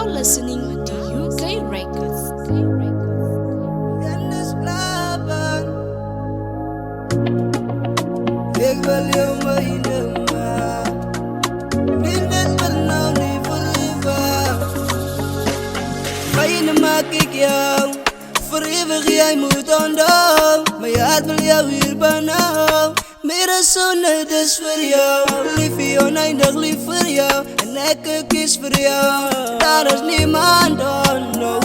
now listening to UK Records. Ik wil jou mijne maar Mindes wat nou niet forever Mijne maak ik jou Forever jij moet onthouden Mijn hart wil jou hier benauw Meer dan zonne dus voor jou Lief voor jou, oneindig lief voor jou En ik kies voor jou Daar is niemand on, no.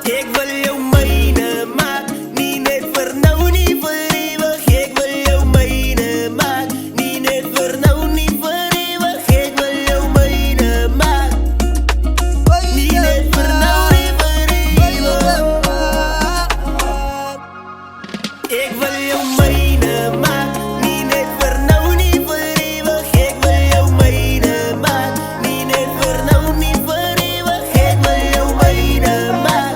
Ik wil jou mijne maak Niet net voor nou, niet voor eeuwig Ik wil jou mijne maak Niet net voor nou, niet voor eeuwig Ik wil jou mijne maak Niet net voor nou, niet voor eeuwig Ik wil jou mijne maak Niet net voor nou, niet voor eeuwig Ik wil jou mijne maak Niet net voor nou, niet voor eeuwig Ik wil jou mijne maak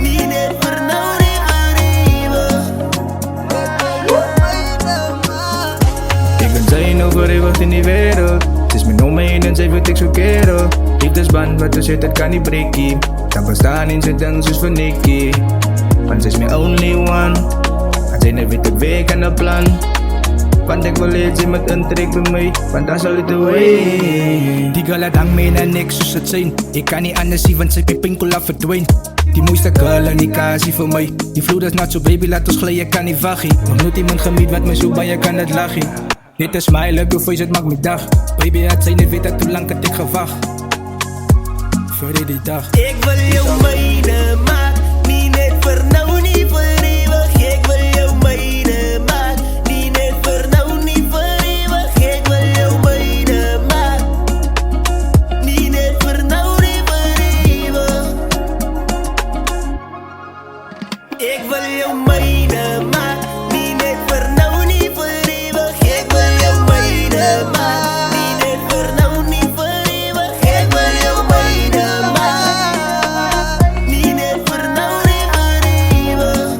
Niet net voor nou, niet voor eeuwig Ik ben zijn over eeuwig in die wereld. Het is mijn omheen en zij wil ik zo kerel. Liefdesband wat er zit, dat kan niet breken. Dan bestaan in zijn dansjes voor Nicky. Want ze is mijn only one. En zij weet ik week aan de plan. Want ik wil iets met een trek bij mij. Want dan zal het de way. Die girl het hang mee naar niks zoals het zijn. Ik kan niet anders zien want sy pinkela verdwijn. Die mooiste girl en die kasie voor mij. Die vloed is not so baby, laat ons glijden, kan niet waggie. Nog nooit iemand gemiet wat me zo bij je kan het lachie. Dit is smile, up your face, het maakt me dag. Baby het zijn niet weet dat hoe lang het ik gewacht. Voor die dag. Ik wil jou mijne maak Niet net voor nou, niet voor eeuwig Ik wil jou mijne maak Niet net voor nou, niet voor eeuwig Ik wil jou mijne maak Niet net voor nou, niet voor eeuwig Ik wil jou mijne maak Niet net voor nou, niet voor eeuwig Ik wil jou mijne maak Niet net voor nou, niet voor eeuwig Ik wil jou mijne maak Niet net voor nou, niet voor eeuwig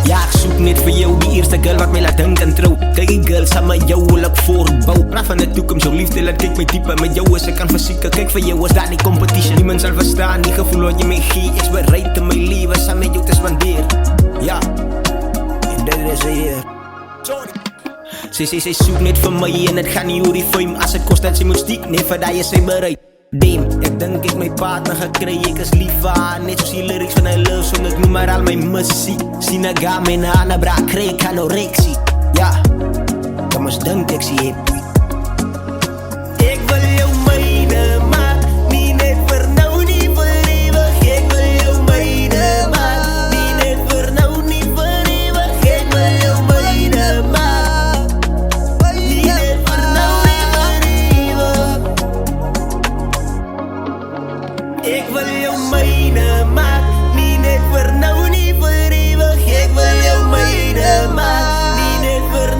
Ja, ik zoek net voor jou die eerste girl wat mij laat denken trouw. Kijk die girl samen met jou wil ik voorbouw. Praat van de toekomst, jouw liefde laat kijk mij dieper. Met jou is ik kan verzieken, kijk voor jou is daar die competition. Niemand zal verstaan, die gevoel wat je mij geeft. Ik is bereid om mijn leven samen met jou te spenderen. Ja, en dit is hier. Zij zoekt net voor mij en het gaat niet over die fame. Als het kost dat ze moet stiek, nee voor dat je zij bereid. Damn, ik denk ik mijn partner gekregen, ik is lief van haar. Net zoals die lyrics van haar love song, ik noem maar al mijn muziek. Sinaga, mijn handen braak, kreeg anorexie. Ja, dat moest denk ik zie je. Ik wil jou mijne maak, niet net voor nou, niet voor eeuwig. Ik wil jou mijne maak, niet net voor nou, niet voor eeuwig. Ik wil jou mijne maak, niet net voor nou, niet voor eeuwig. Ik wil jou mijne maak, niet net voor nou, niet voor eeuwig. Ik wil jou mijne maak, niet net voor